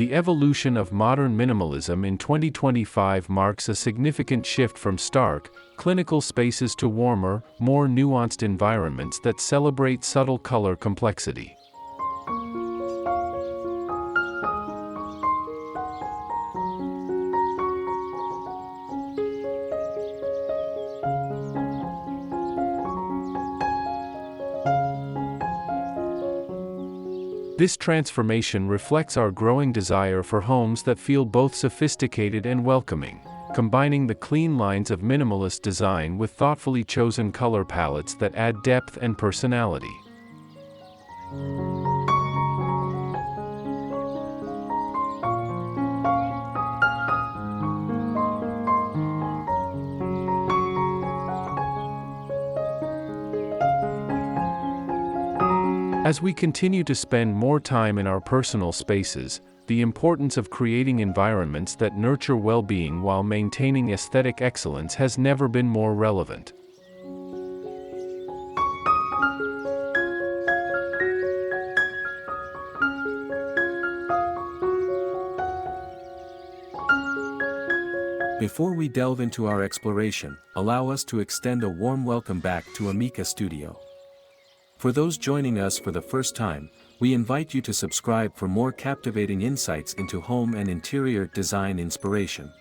The evolution of modern minimalism in 2025 marks a significant shift from stark, clinical spaces to warmer, more nuanced environments that celebrate subtle color complexity. This transformation reflects our growing desire for homes that feel both sophisticated and welcoming, combining the clean lines of minimalist design with thoughtfully chosen color palettes that add depth and personality. As we continue to spend more time in our personal spaces, the importance of creating environments that nurture well-being while maintaining aesthetic excellence has never been more relevant. Before we delve into our exploration, allow us to extend a warm welcome back to Amika Studio. For those joining us for the first time, we invite you to subscribe for more captivating insights into home and interior design inspiration.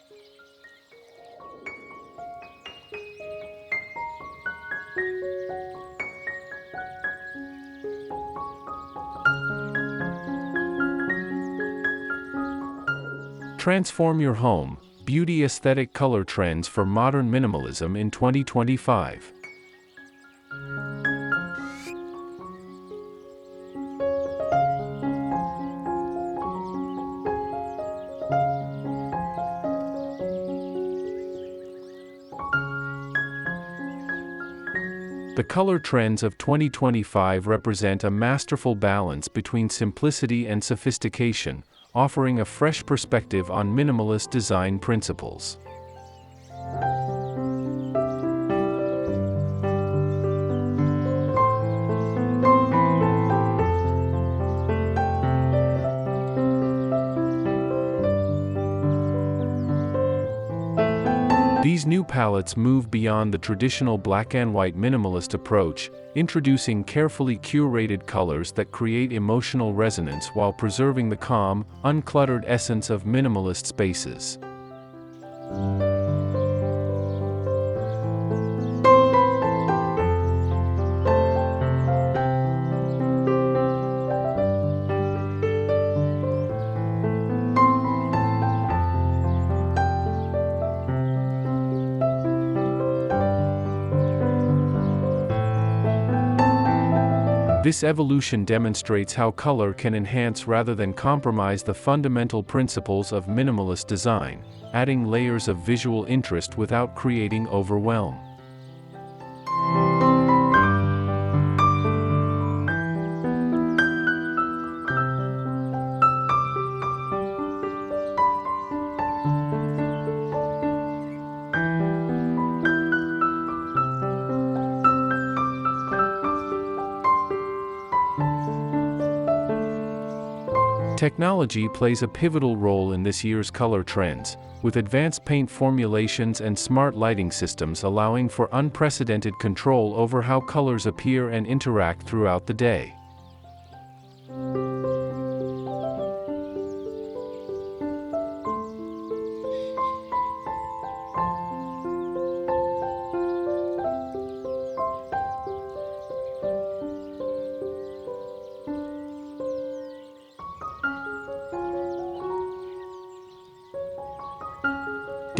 Transform your home, beauty aesthetic color trends for modern minimalism in 2025. The color trends of 2025 represent a masterful balance between simplicity and sophistication, offering a fresh perspective on minimalist design principles. These new palettes move beyond the traditional black and white minimalist approach, introducing carefully curated colors that create emotional resonance while preserving the calm, uncluttered essence of minimalist spaces. This evolution demonstrates how color can enhance rather than compromise the fundamental principles of minimalist design, adding layers of visual interest without creating overwhelm. Technology plays a pivotal role in this year's color trends, with advanced paint formulations and smart lighting systems allowing for unprecedented control over how colors appear and interact throughout the day.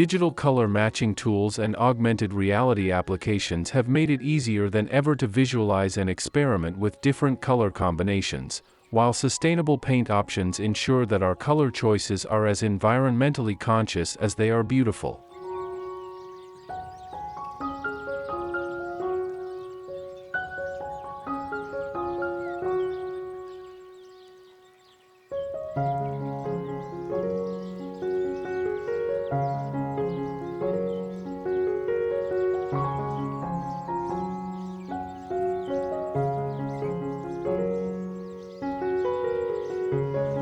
Digital color matching tools and augmented reality applications have made it easier than ever to visualize and experiment with different color combinations, while sustainable paint options ensure that our color choices are as environmentally conscious as they are beautiful.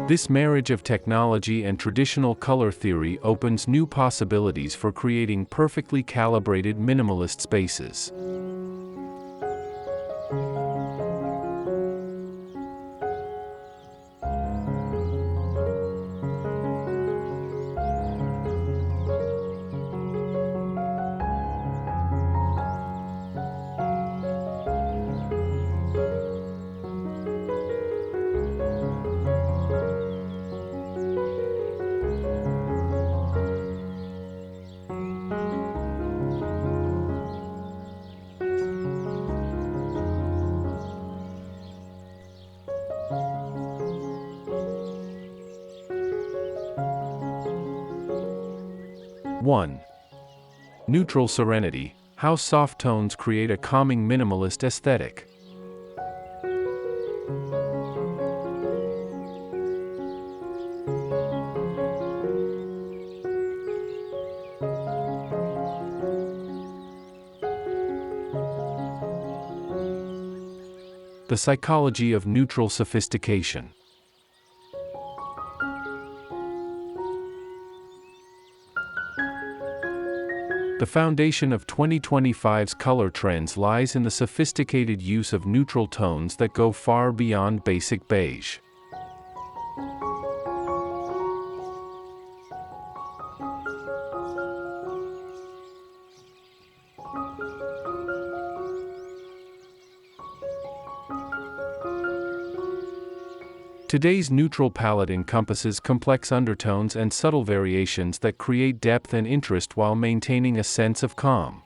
This marriage of technology and traditional color theory opens new possibilities for creating perfectly calibrated minimalist spaces. One. Neutral Serenity: how soft tones create a calming minimalist aesthetic. The psychology of neutral sophistication. The foundation of 2025's color trends lies in the sophisticated use of neutral tones that go far beyond basic beige. Today's neutral palette encompasses complex undertones and subtle variations that create depth and interest while maintaining a sense of calm.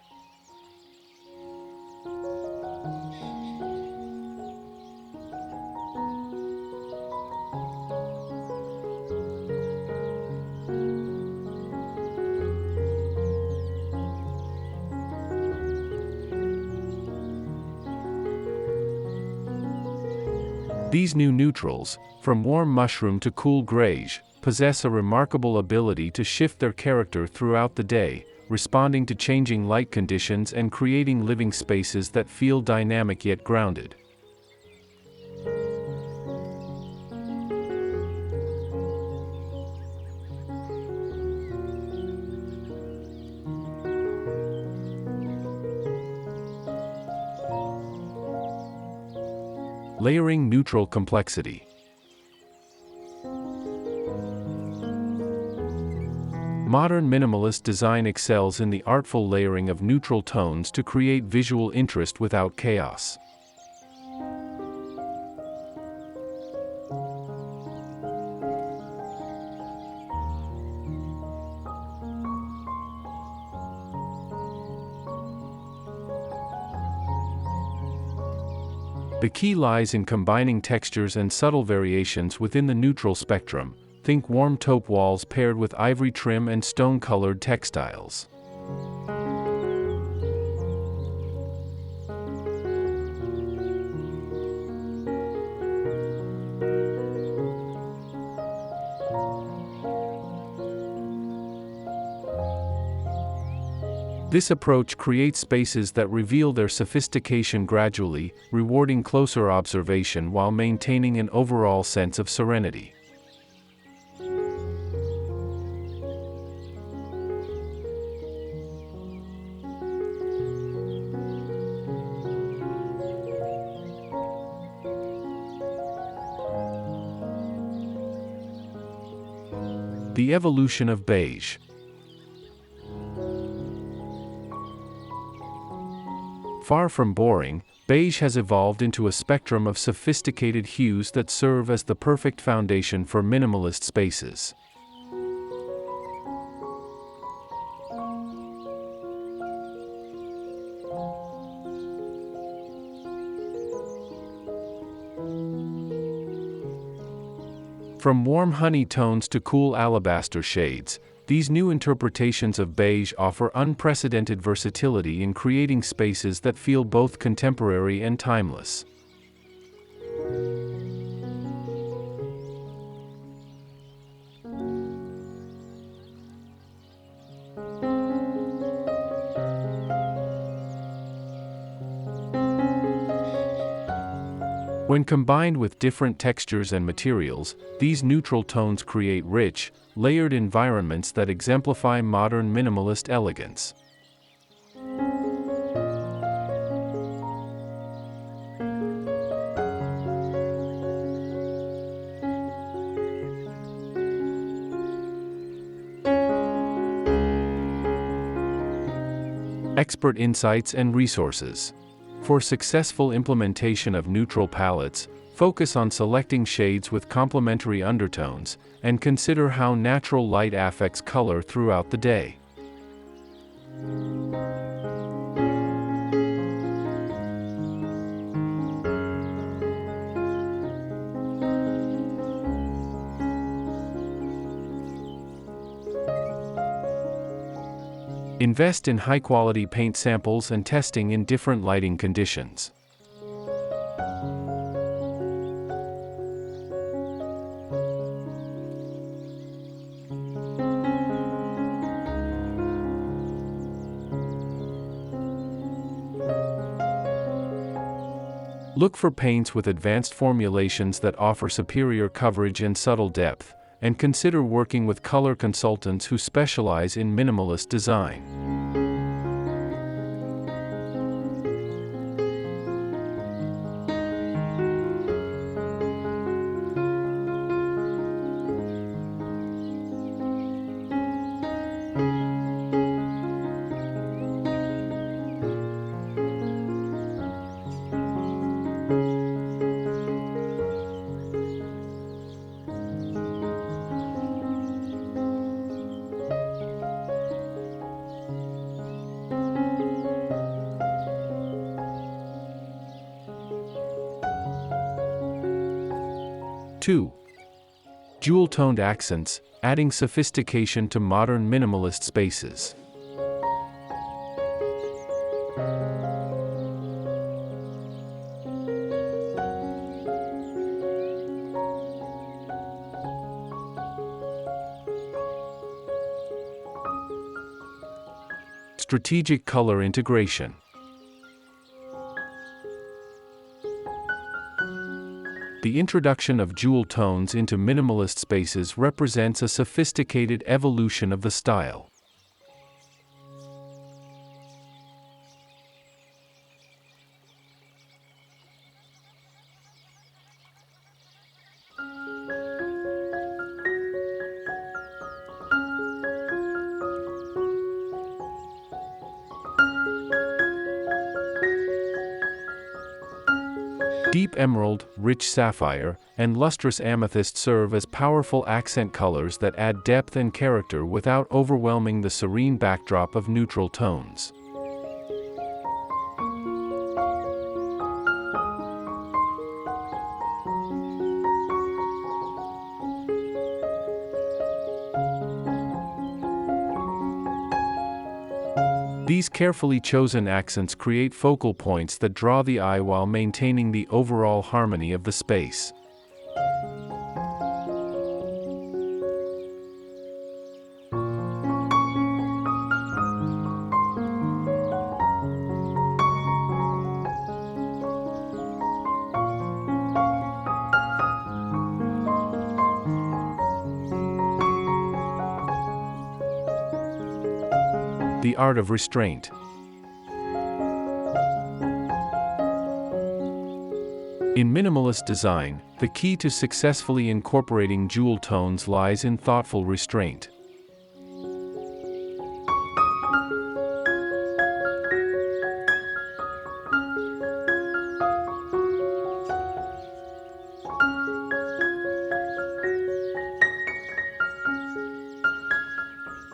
These new neutrals, from warm mushroom to cool greige, possess a remarkable ability to shift their character throughout the day, responding to changing light conditions and creating living spaces that feel dynamic yet grounded. Layering neutral complexity. Modern minimalist design excels in the artful layering of neutral tones to create visual interest without chaos. The key lies in combining textures and subtle variations within the neutral spectrum. Think warm taupe walls paired with ivory trim and stone-colored textiles. This approach creates spaces that reveal their sophistication gradually, rewarding closer observation while maintaining an overall sense of serenity. The evolution of beige. Far from boring, beige has evolved into a spectrum of sophisticated hues that serve as the perfect foundation for minimalist spaces. From warm honey tones to cool alabaster shades, these new interpretations of beige offer unprecedented versatility in creating spaces that feel both contemporary and timeless. When combined with different textures and materials, these neutral tones create rich, layered environments that exemplify modern minimalist elegance. Expert insights and resources. For successful implementation of neutral palettes, focus on selecting shades with complementary undertones, and consider how natural light affects color throughout the day. Invest in high-quality paint samples and testing in different lighting conditions. Look for paints with advanced formulations that offer superior coverage and subtle depth, and consider working with color consultants who specialize in minimalist design. Two. Jewel-toned accents, adding sophistication to modern minimalist spaces. Strategic color integration. The introduction of jewel tones into minimalist spaces represents a sophisticated evolution of the style. Deep emerald, rich sapphire, and lustrous amethyst serve as powerful accent colors that add depth and character without overwhelming the serene backdrop of neutral tones. These carefully chosen accents create focal points that draw the eye while maintaining the overall harmony of the space. The art of restraint. In minimalist design, the key to successfully incorporating jewel tones lies in thoughtful restraint.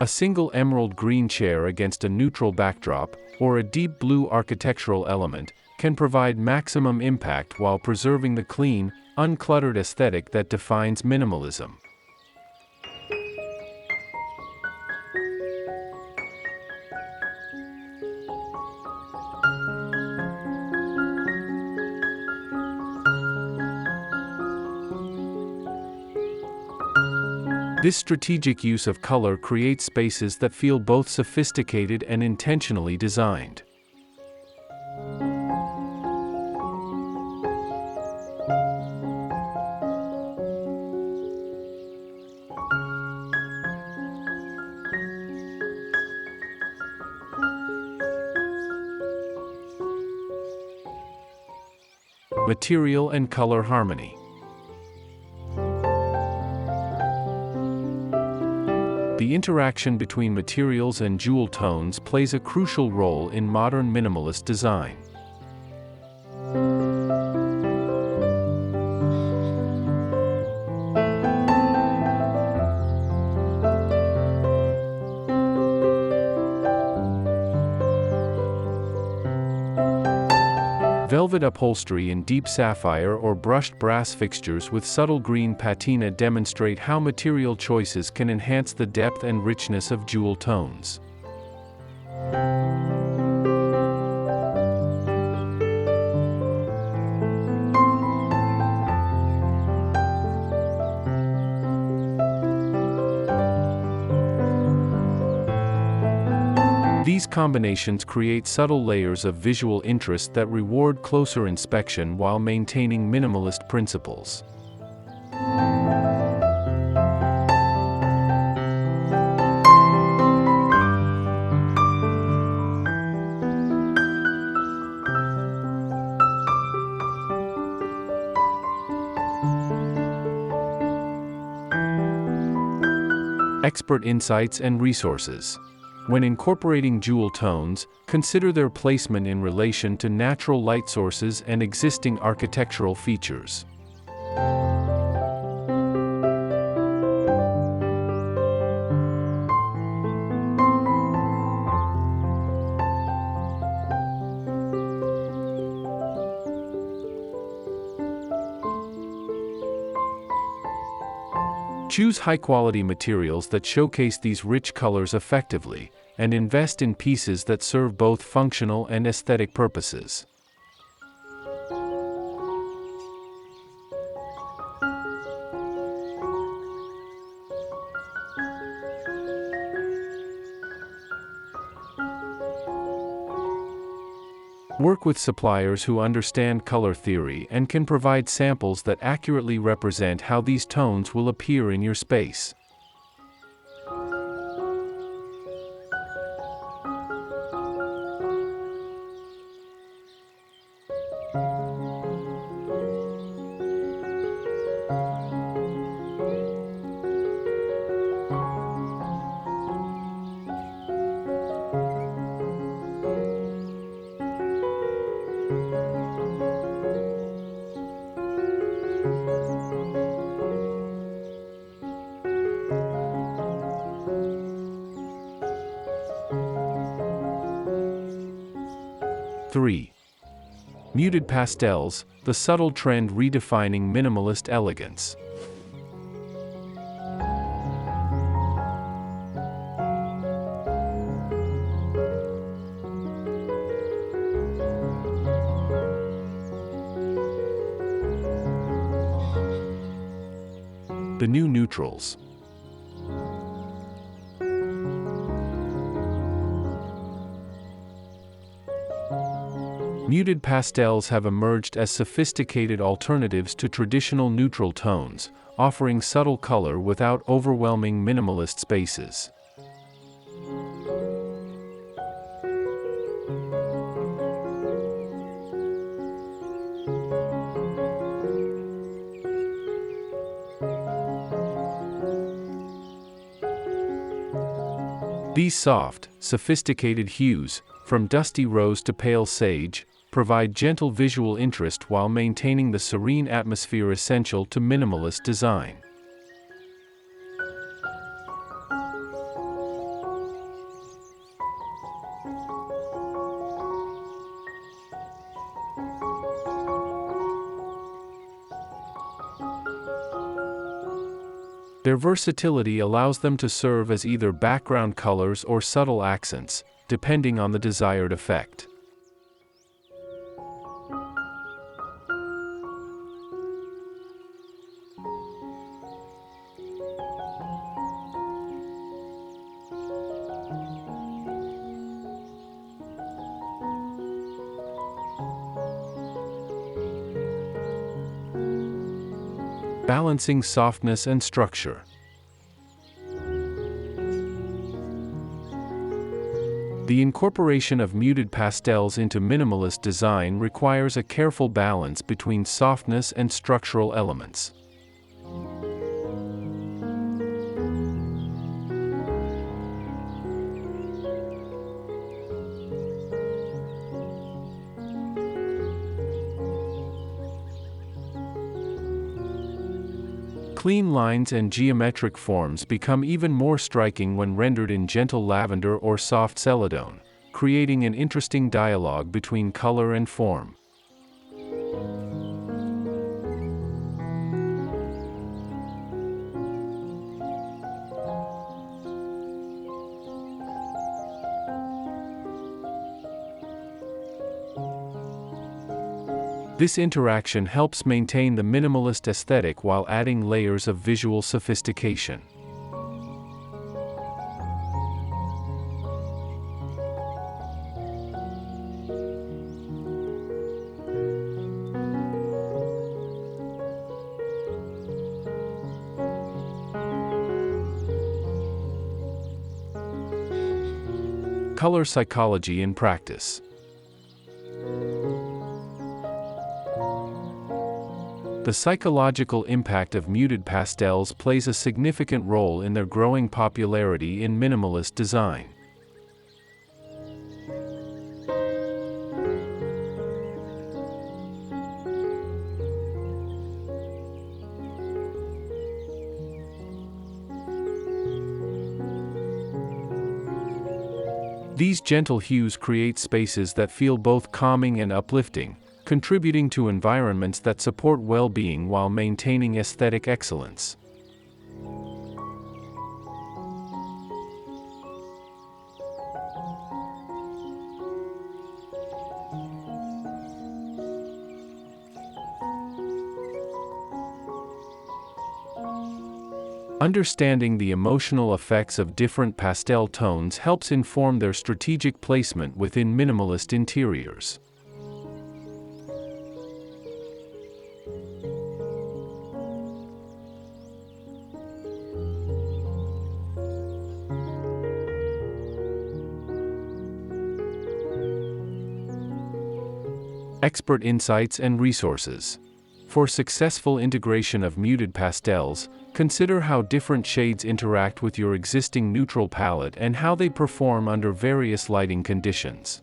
A single emerald green chair against a neutral backdrop, or a deep blue architectural element, can provide maximum impact while preserving the clean, uncluttered aesthetic that defines minimalism. This strategic use of color creates spaces that feel both sophisticated and intentionally designed. Material and color harmony. The interaction between materials and jewel tones plays a crucial role in modern minimalist design. Velvet upholstery in deep sapphire or brushed brass fixtures with subtle green patina demonstrate how material choices can enhance the depth and richness of jewel tones. These combinations create subtle layers of visual interest that reward closer inspection while maintaining minimalist principles. Expert insights and resources. When incorporating jewel tones, consider their placement in relation to natural light sources and existing architectural features. Choose high-quality materials that showcase these rich colors effectively, and invest in pieces that serve both functional and aesthetic purposes. Work with suppliers who understand color theory and can provide samples that accurately represent how these tones will appear in your space. Three. Muted pastels, the subtle trend redefining minimalist elegance. The new neutrals. Muted pastels have emerged as sophisticated alternatives to traditional neutral tones, offering subtle color without overwhelming minimalist spaces. These soft, sophisticated hues, from dusty rose to pale sage, provide gentle visual interest while maintaining the serene atmosphere essential to minimalist design. Their versatility allows them to serve as either background colors or subtle accents, depending on the desired effect. Balancing softness and structure. The incorporation of muted pastels into minimalist design requires a careful balance between softness and structural elements. Clean lines and geometric forms become even more striking when rendered in gentle lavender or soft celadone, creating an interesting dialogue between color and form. This interaction helps maintain the minimalist aesthetic while adding layers of visual sophistication. Color psychology in practice. The psychological impact of muted pastels plays a significant role in their growing popularity in minimalist design. These gentle hues create spaces that feel both calming and uplifting, contributing to environments that support well-being while maintaining aesthetic excellence. Understanding the emotional effects of different pastel tones helps inform their strategic placement within minimalist interiors. Expert insights and resources. For successful integration of muted pastels, consider how different shades interact with your existing neutral palette and how they perform under various lighting conditions.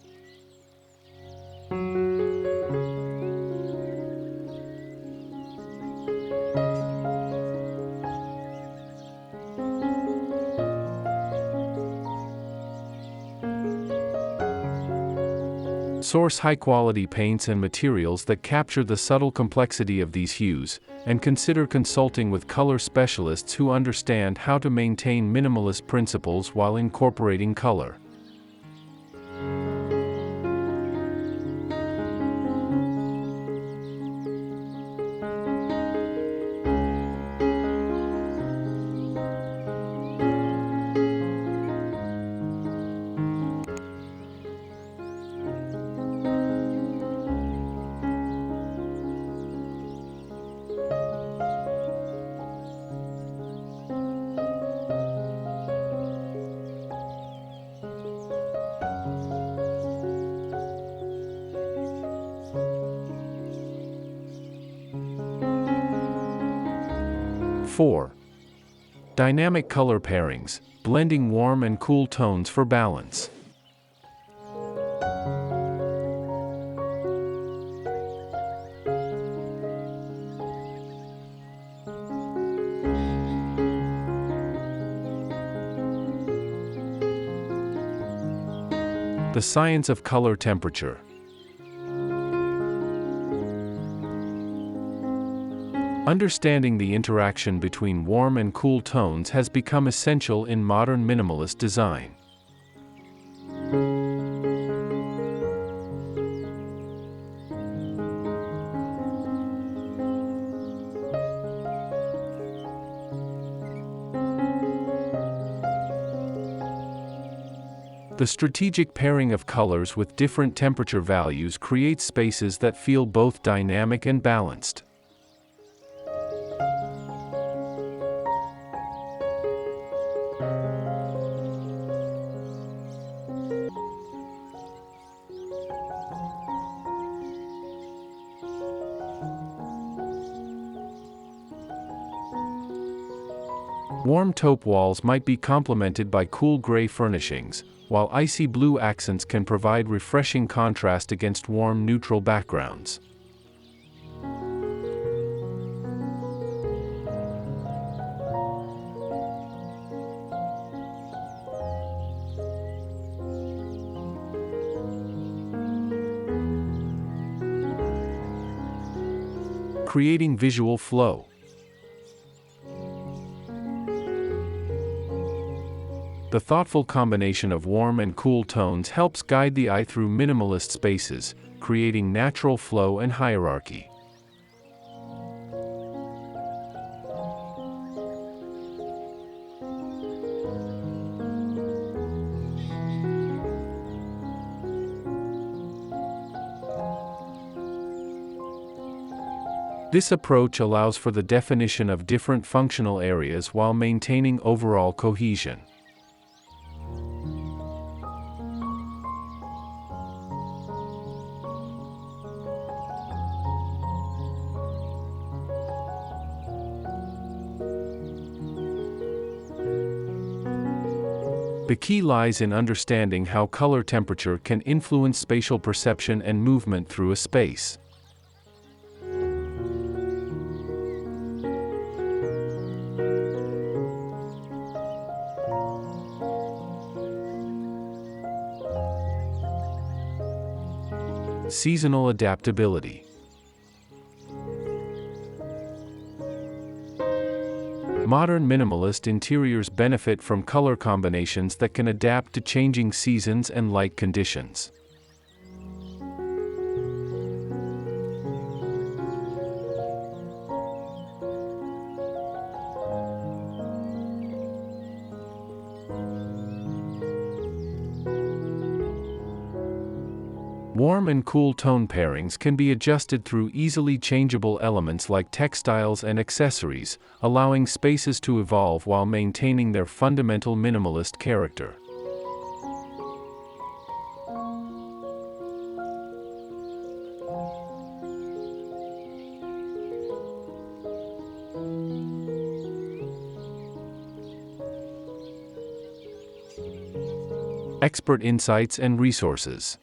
Source high-quality paints and materials that capture the subtle complexity of these hues, and consider consulting with color specialists who understand how to maintain minimalist principles while incorporating color. Four. Dynamic color pairings, blending warm and cool tones for balance. The science of color temperature. Understanding the interaction between warm and cool tones has become essential in modern minimalist design. The strategic pairing of colors with different temperature values creates spaces that feel both dynamic and balanced. Warm taupe walls might be complemented by cool gray furnishings, while icy blue accents can provide refreshing contrast against warm neutral backgrounds. Creating visual flow. The thoughtful combination of warm and cool tones helps guide the eye through minimalist spaces, creating natural flow and hierarchy. This approach allows for the definition of different functional areas while maintaining overall cohesion. The key lies in understanding how color temperature can influence spatial perception and movement through a space. Seasonal adaptability. Modern minimalist interiors benefit from color combinations that can adapt to changing seasons and light conditions. Warm and cool tone pairings can be adjusted through easily changeable elements like textiles and accessories, allowing spaces to evolve while maintaining their fundamental minimalist character. Expert insights and resources.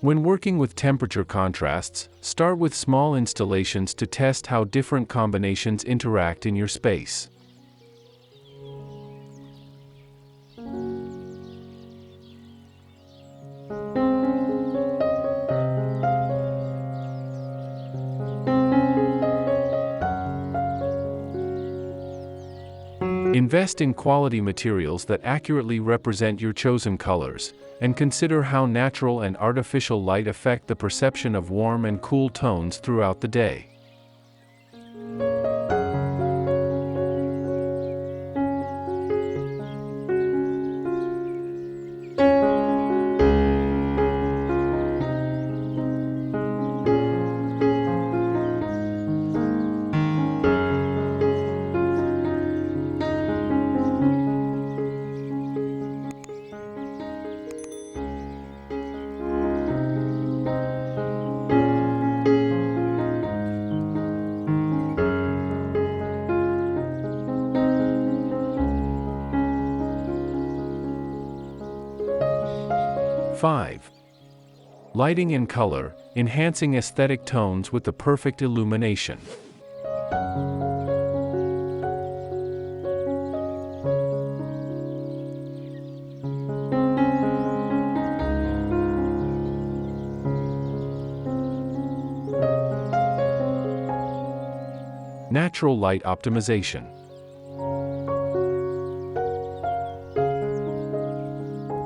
When working with temperature contrasts, start with small installations to test how different combinations interact in your space. Invest in quality materials that accurately represent your chosen colors, and consider how natural and artificial light affect the perception of warm and cool tones throughout the day. Five. Lighting and color, enhancing aesthetic tones with the perfect illumination. Natural light optimization.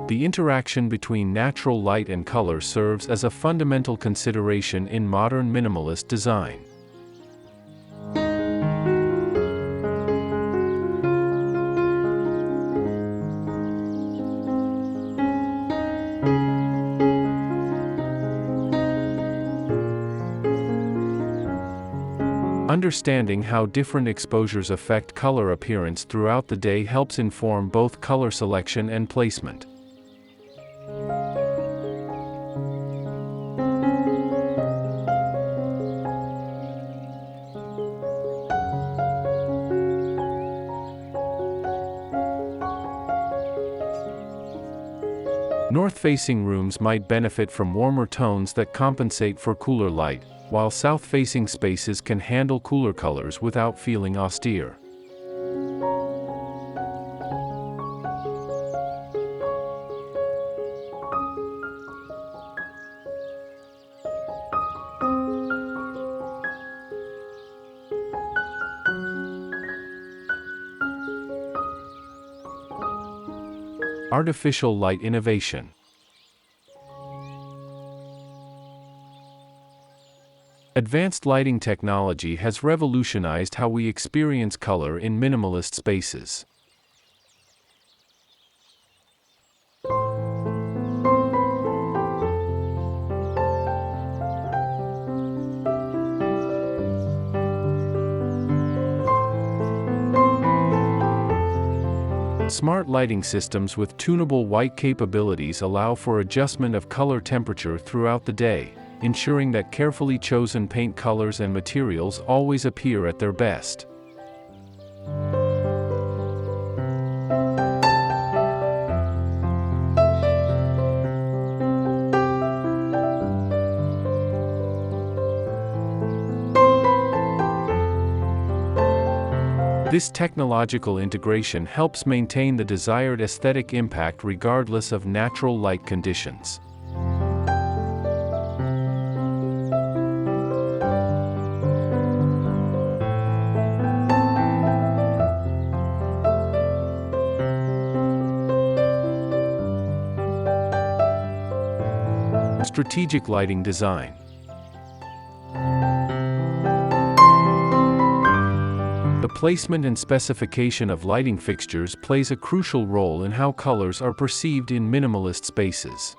The interaction between natural light and color serves as a fundamental consideration in modern minimalist design. Understanding how different exposures affect color appearance throughout the day helps inform both color selection and placement. North-facing rooms might benefit from warmer tones that compensate for cooler light, while south-facing spaces can handle cooler colors without feeling austere. Artificial light innovation. Advanced lighting technology has revolutionized how we experience color in minimalist spaces. Smart lighting systems with tunable white capabilities allow for adjustment of color temperature throughout the day, ensuring that carefully chosen paint colors and materials always appear at their best. This technological integration helps maintain the desired aesthetic impact regardless of natural light conditions. Strategic lighting design. The placement and specification of lighting fixtures plays a crucial role in how colors are perceived in minimalist spaces.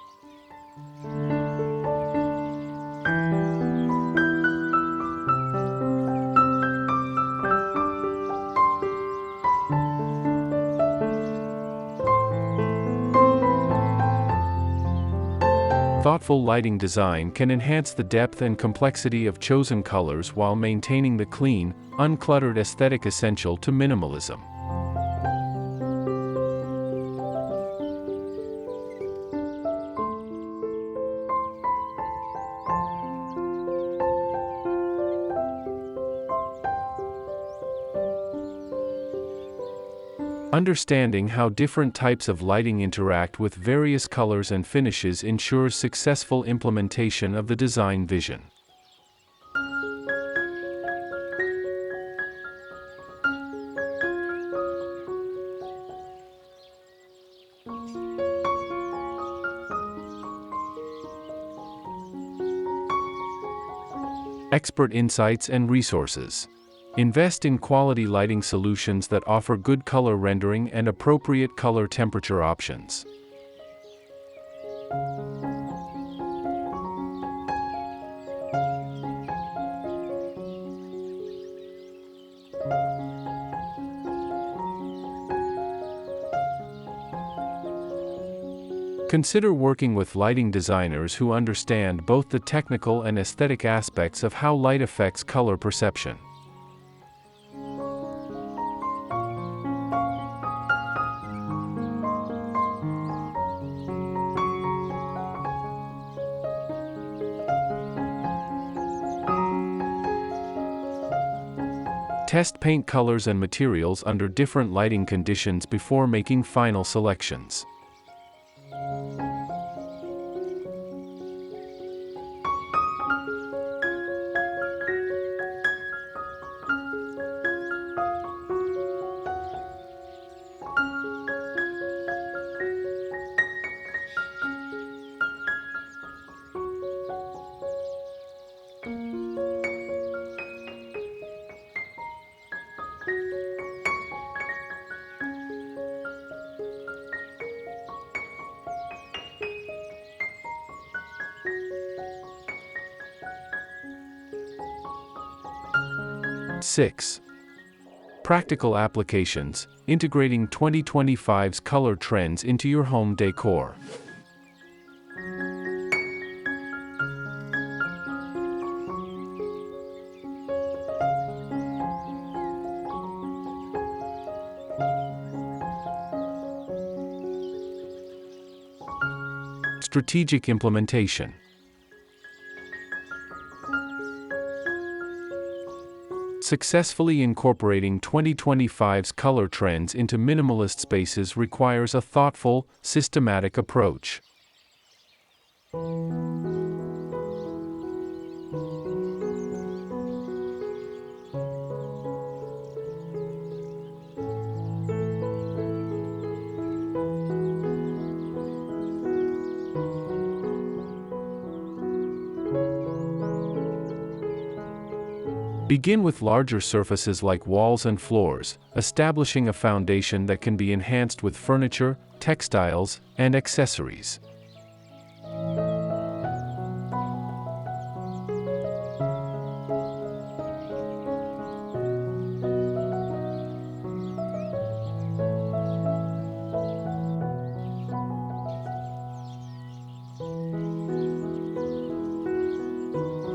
Thoughtful lighting design can enhance the depth and complexity of chosen colors while maintaining the clean, uncluttered aesthetic essential to minimalism. Understanding how different types of lighting interact with various colors and finishes ensures successful implementation of the design vision. Expert insights and resources. Invest in quality lighting solutions that offer good color rendering and appropriate color temperature options. Consider working with lighting designers who understand both the technical and aesthetic aspects of how light affects color perception. Test paint colors and materials under different lighting conditions before making final selections. Six. Practical applications, integrating 2025's color trends into your home decor. Strategic implementation. Successfully incorporating 2025's color trends into minimalist spaces requires a thoughtful, systematic approach. Begin with larger surfaces like walls and floors, establishing a foundation that can be enhanced with furniture, textiles, and accessories.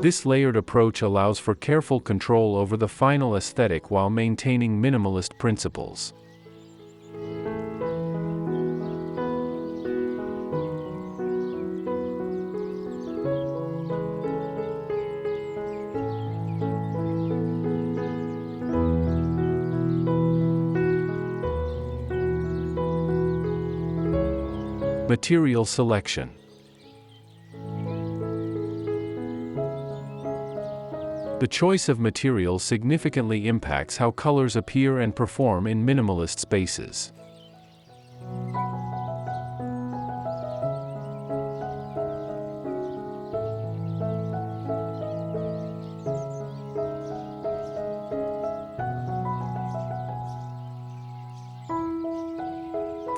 This layered approach allows for careful control over the final aesthetic while maintaining minimalist principles. Material selection. The choice of materials significantly impacts how colors appear and perform in minimalist spaces.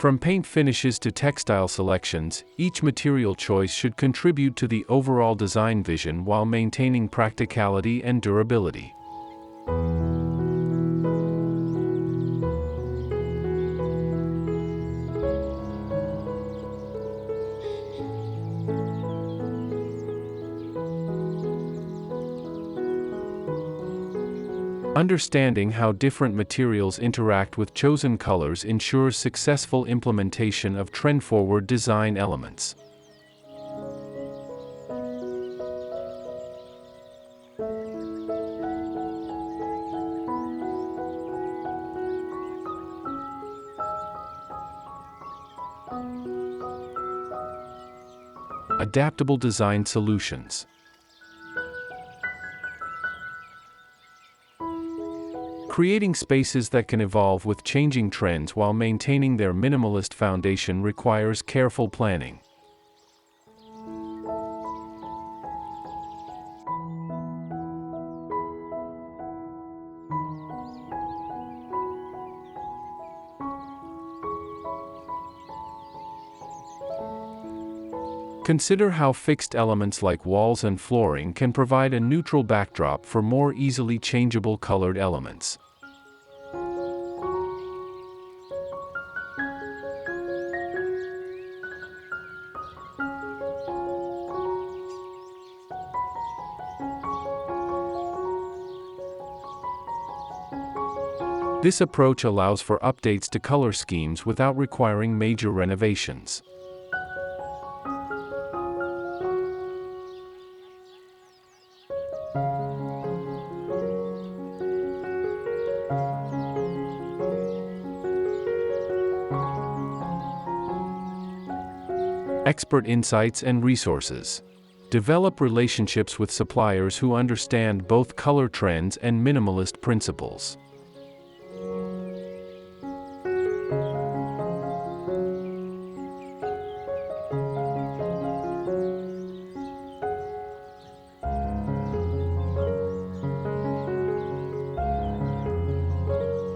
From paint finishes to textile selections, each material choice should contribute to the overall design vision while maintaining practicality and durability. Understanding how different materials interact with chosen colors ensures successful implementation of trend-forward design elements. Adaptable design solutions. Creating spaces that can evolve with changing trends while maintaining their minimalist foundation requires careful planning. Consider how fixed elements like walls and flooring can provide a neutral backdrop for more easily changeable colored elements. This approach allows for updates to color schemes without requiring major renovations. Expert insights and resources. Develop relationships with suppliers who understand both color trends and minimalist principles.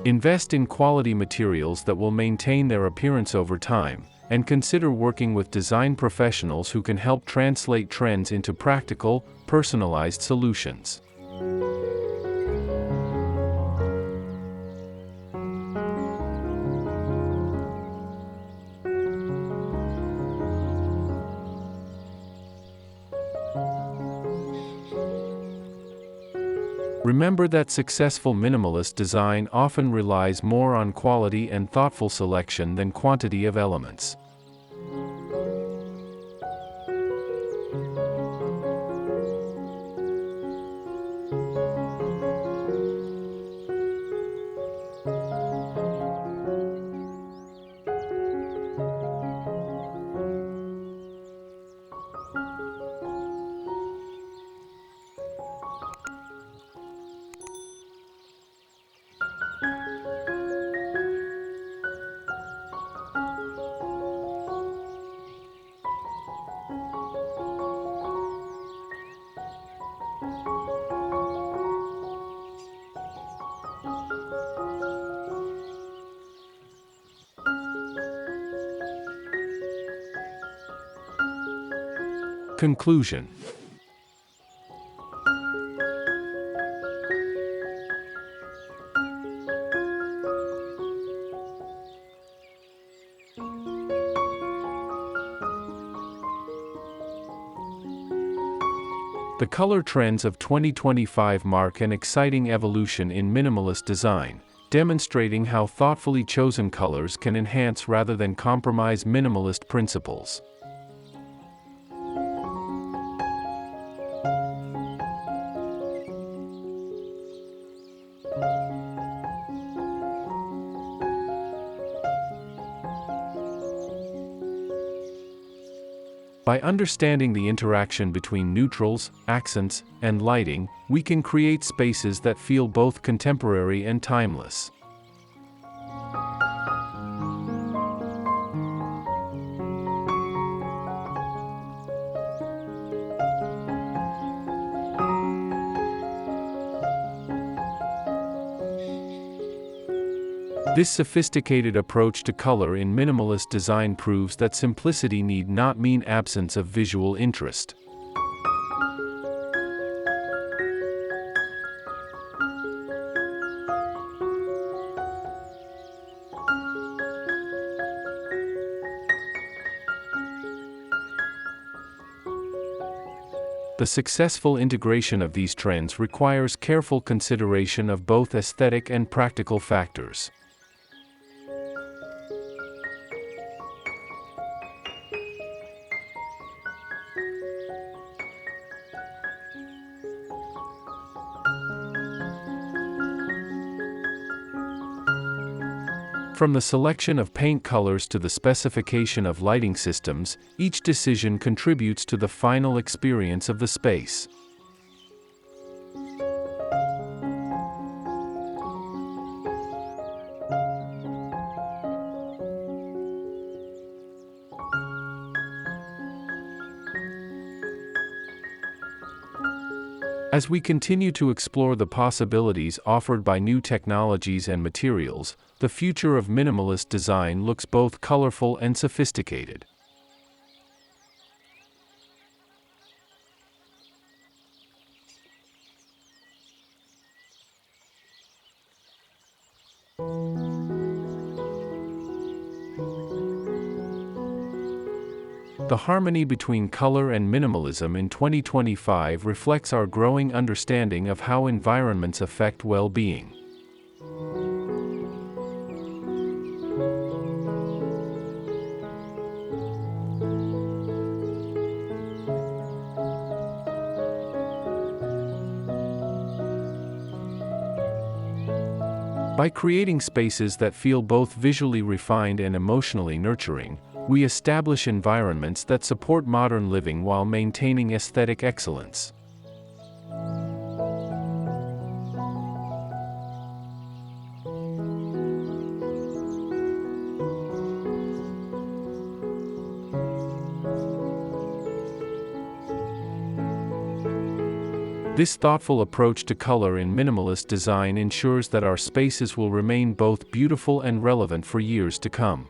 Invest in quality materials that will maintain their appearance over time, and consider working with design professionals who can help translate trends into practical, personalized solutions. Remember that successful minimalist design often relies more on quality and thoughtful selection than quantity of elements. Conclusion. The color trends of 2025 mark an exciting evolution in minimalist design, demonstrating how thoughtfully chosen colors can enhance rather than compromise minimalist principles. By understanding the interaction between neutrals, accents, and lighting, we can create spaces that feel both contemporary and timeless. This sophisticated approach to color in minimalist design proves that simplicity need not mean absence of visual interest. The successful integration of these trends requires careful consideration of both aesthetic and practical factors. From the selection of paint colors to the specification of lighting systems, each decision contributes to the final experience of the space. As we continue to explore the possibilities offered by new technologies and materials, the future of minimalist design looks both colorful and sophisticated. The harmony between color and minimalism in 2025 reflects our growing understanding of how environments affect well-being. By creating spaces that feel both visually refined and emotionally nurturing, we establish environments that support modern living while maintaining aesthetic excellence. This thoughtful approach to color in minimalist design ensures that our spaces will remain both beautiful and relevant for years to come.